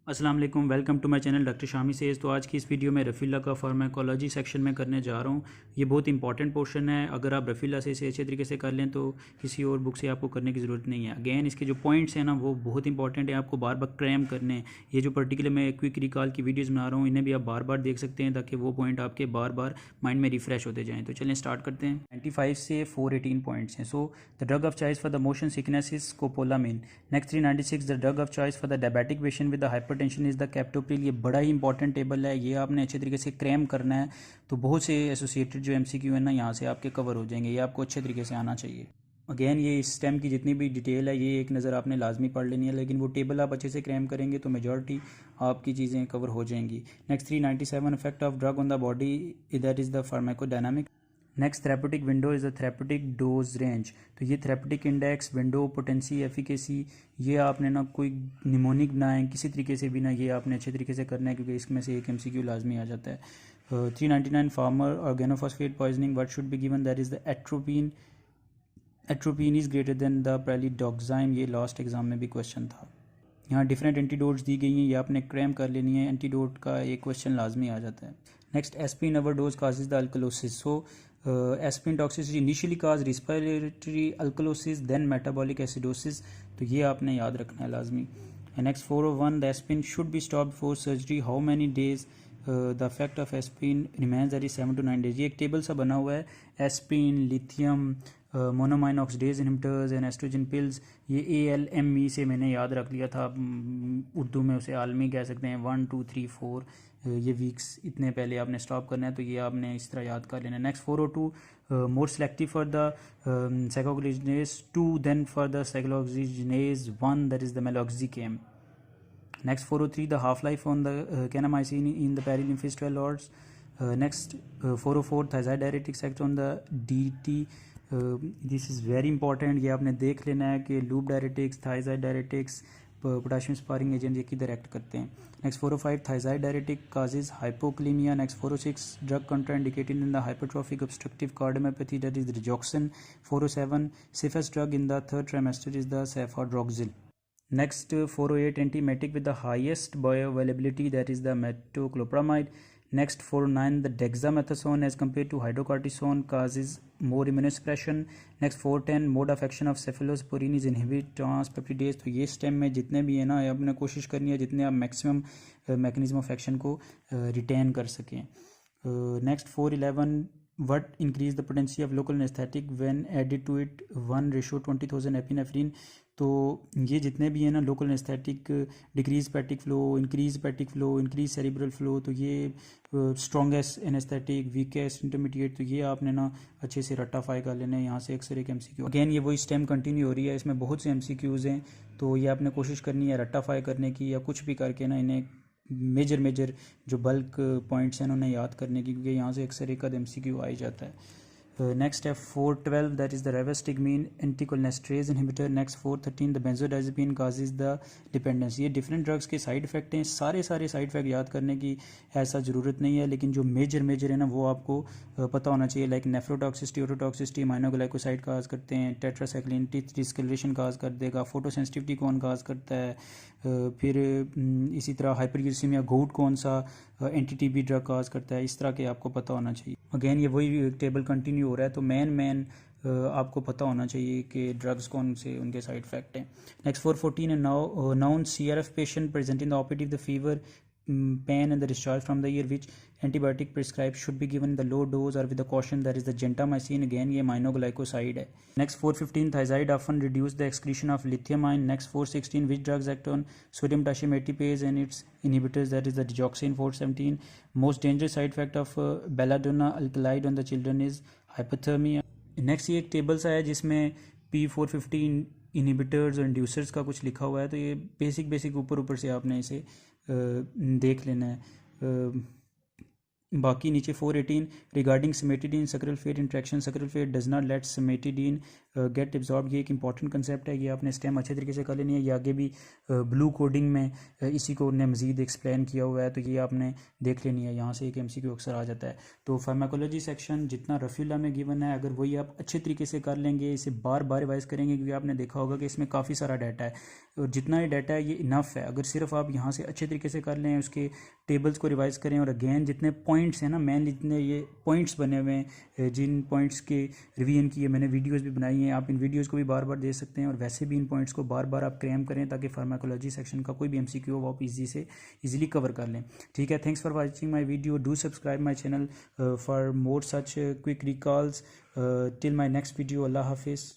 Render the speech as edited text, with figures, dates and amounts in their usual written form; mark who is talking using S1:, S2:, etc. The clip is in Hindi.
S1: अस्सलाम वालेकुम, welcome to my channel doctor Shami says. तो आज की इस वीडियो में रफ़ीला का फार्माकोलॉजी सेक्शन में करने जा रहा हूँ। ये बहुत इंपॉर्टेंट पोर्शन है। अगर आप रफ़ीला से इसे अच्छे तरीके से कर लें तो किसी और बुक से आपको करने की ज़रूरत नहीं है। अगेन इसके जो पॉइंट्स हैं ना वो बहुत इंपॉर्टेंट है, आपको बार बार क्रैम करने हैं। ये जो पर्टिकुलर मैं क्विक रिकॉल की वीडियोज़ बना रहा हूँ इन्हें भी आप बार बार देख सकते हैं ताकि वो पॉइंट आपके बार बार माइंड में रिफ्रेश होते जाएँ। तो चलें स्टार्ट करते हैं। 95 से 418 पॉइंट्स हैं। So the drug of choice for the motion sickness is स्कोपोलामिन। Next 396 the drug of choice for the diabetic patient with the hypertension is the captopril. ये बड़ा ही इंपॉर्टेंट टेबल है, ये आपने अच्छे तरीके से क्रैम करना है। तो बहुत से एसोसिएटेड जो एमसीक्यू है ना यहाँ से आपके कवर हो जाएंगे, ये आपको अच्छे तरीके से आना चाहिए। अगेन ये इस स्टेम की जितनी भी डिटेल है ये एक नज़र आपने लाजमी पढ़ लेनी है, लेकिन वो टेबल आप अच्छे से क्रैम करेंगे तो मेजॉरिटी आपकी चीज़ें कवर हो जाएंगी। Next 397 effect of drug on the body that is the pharmacodynamic. Next therapeutic window is the therapeutic dose range. तो ये therapeutic index, window, potency, efficacy, ये आपने ना कोई निमोनिक बनाए किसी तरीके से भी ना, ये आपने अच्छे तरीके से करना है क्योंकि इसमें से एक एमसीक्यू लाजमी आ जाता है। 399 farmer organophosphate poisoning what should be given that is the atropine. Atropine is greater than the pralidoxime. ये लास्ट एग्जाम में भी क्वेश्चन था। यहाँ डिफरेंट एंटीडोट्स दी गई हैं, ये आपने क्रैम कर लेनी है। एंटीडोट का एक क्वेश्चन लाजमी आ जाता है। Next aspirin overdose causes the alkalosis. So aspirin toxicity initially cause respiratory alkalosis then metabolic acidosis. तो ये आपने याद रखना है लाजमी। Next 401 the aspirin should be stop for surgery. How many days the effect of aspirin remains that is 7 to 9 days। ये एक टेबल सा बना हुआ है। Aspirin, lithium, monoamine oxidase inhibitors and estrogen pills, ये ALME से मैंने याद रख लिया था। उर्दू में उसे आलमी कह सकते हैं। 1 2 3 4 ये वीक्स इतने पहले आपने स्टॉप करना है, तो ये आपने इस तरह याद कर लेना है। Next 402 more selective for the cyclooxygenase 2 then for the cyclooxygenase 1 that is the meloxicam. Next 403 the half life on the kanamycin in the perilymph 12 hours. Next 404 thiazide diuretics act on the DT. This is very important, ये आपने देख लेना है कि loop diuretics, thiazide diuretics, potassium sparing agent ये किधर एक्ट करते हैं। Next 405 thiazide diuretic causes hypokalemia. Next 406 drug contraindicated in the hypertrophic obstructive cardiomyopathy that is digoxin. 407 safest drug in the third trimester is the cefadroxil. Next 408 antiemetic with the highest bioavailability that is the metoclopramide. Next 409 the dexamethasone as compared to hydrocortisone causes more immunosuppression. Next 410 mode of action of cephalosporin is inhibit transpeptidase। तो ये स्टेम में जितने भी है ना आपने कोशिश करनी है जितने आप मैक्सिमम मैकेनिज्म ऑफ एक्शन को रिटेन कर सकें। Next 411 what increase the potency of local anesthetic when added to it 1:20,000 epinephrine। तो ये जितने भी हैं ना local anaesthetic, decrease hepatic flow, increase hepatic flow, increase cerebral flow, तो ये स्ट्रॉन्गेस्ट एनेस्थेटिक, वीकेस्ट इंटरमीडिएट, तो ये आपने ना अच्छे से रट्टाफाई कर लेना है। यहाँ से अक्सर एक MCQ अगेन ये वही स्टेम कंटिन्यू हो रही है, इसमें बहुत से MCQs हैं, तो ये आपने कोशिश करनी है रट्टाफाई करने की या कुछ भी करके ना इन्हें मेजर जो बल्क पॉइंट्स हैं उन्हें याद करने की, क्योंकि यहाँ से अक्सर एक MCQ आ ही जाता है। नेक्स्ट है 412 that is the rivastigmine anticholinesterase inhibitor. Next 413 the benzodiazepine causes the dependence. ये डिफरेंट ड्रग्स के साइड इफेक्ट हैं, सारे साइड इफेक्ट याद करने की ऐसा ज़रूरत नहीं है, लेकिन जो मेजर है ना वो आपको पता होना चाहिए। लाइक नेफ्रोटॉक्सिसिटी, ओटोटॉक्सिसिटी, माइनोग्लाइकोसाइड काज करते हैं, टेट्रासाइक्लिन टीथ डिस्कलरेशन काज कर देगा, फोटोसेंसिटिविटी कौन काज करता है, फिर इसी तरह हाइपरग्लिसेमिया गोट कौन सा एंटी-TB ड्रग काज करता है, इस तरह के आपको पता होना चाहिए। अगेन ये वही टेबल कंटिन्यू हो रहा है, तो मेन आपको पता होना चाहिए कि ड्रग्स कौन से उनके साइड इफेक्ट हैं। नेक्स्ट 414 है noun CRF patient presenting the OPD the fever, pain and the discharge from the ear which antibiotic prescribed should be given in the low dose or with the caution that is the gentamicin। again ये minoglycoside है। next 415 thiazide often reduce the excretion of lithiamine। next 416 which drugs act on sodium potassium ATPase and its inhibitors that is the digoxin। 417 most dangerous side effect of belladonna alkaloid on the children is hypothermia। next ये एक टेबल सा है जिसमें P450 इनहिबिटर्स और इंड्यूसर्स का कुछ लिखा हुआ है, तो ये बेसिक ऊपर से आपने इसे देख लेना है। बाकी नीचे 418 regarding cimetidine sucralfate interaction, sucralfate does not let cimetidine get absorb, ये एक इंपॉर्टेंट कंसेप्ट है, ये आपने स्टेम अच्छे तरीके से कर लेनी है। ये आगे भी ब्लू कोडिंग में इसी को उन्होंने मज़ीद एक्सप्लेन किया हुआ है, तो ये आपने देख लेनी है। यहाँ से एक MCQ अक्सर आ जाता है। तो फार्माकोलॉजी सेक्शन जितना रफ़ीला में गिवन है, अगर वही आप अच्छे तरीके से कर लेंगे, इसे बार बार रिवाइज करेंगे, क्योंकि आपने देखा होगा कि इसमें काफ़ी सारा डाटा है और जितना ये डाटा है ये इनफ है। अगर सिर्फ आप यहाँ से अच्छे तरीके से कर लें, उसके टेबल्स को रिवाइज करें और अगेन जितने पॉइंट्स हैं ना, मेन जितने ये पॉइंट्स बने हुए हैं, जिन पॉइंट्स के रिवीजन किए, मैंने वीडियोस भी बनाई हैं, आप इन वीडियोस को भी बार बार देख सकते हैं और वैसे भी इन पॉइंट्स को बार बार आप क्रैम करें ताकि फार्माकोलॉजी सेक्शन का कोई भी MCQ हो आप इजीली कवर कर लें। ठीक है, thanks for watching my video, do subscribe my channel for more such quick recalls. Till my next video, अल्लाह हाफिज़।